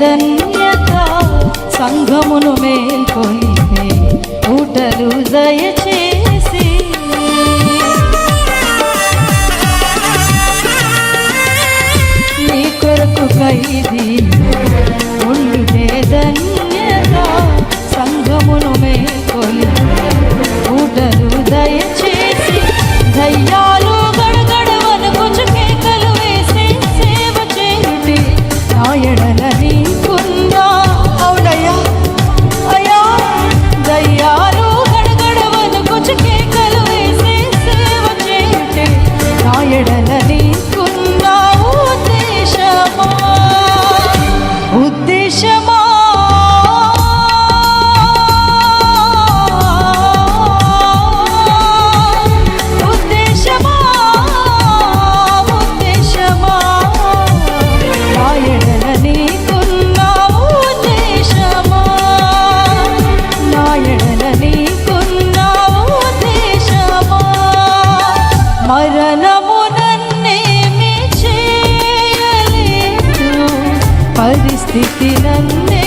ధన్యత సంఘమును మేల్కొలిపే ఊటలు దయచేసి నీ కొరకు ఖైదీ ఉండుటే ధన్యత సంఘమును మేల్కొలిపే ఊటలు దయచేసి దయ్యాలు గడగడవనుకొచ్చు కేకలు వేసి సేవ చేయుటే నా ఎడల నీకున్నా అవునయ్యా అయ్యా దయ్యాలు గడగడవనుకొచ్చు కేకలు వేసి సేవ చేయుటే నా ఎడల నీకున్నా ఉద్దేశమా ఉద్దేశమా మరణమునన్నేమి చేయలేదు పరిస్థితి నన్నే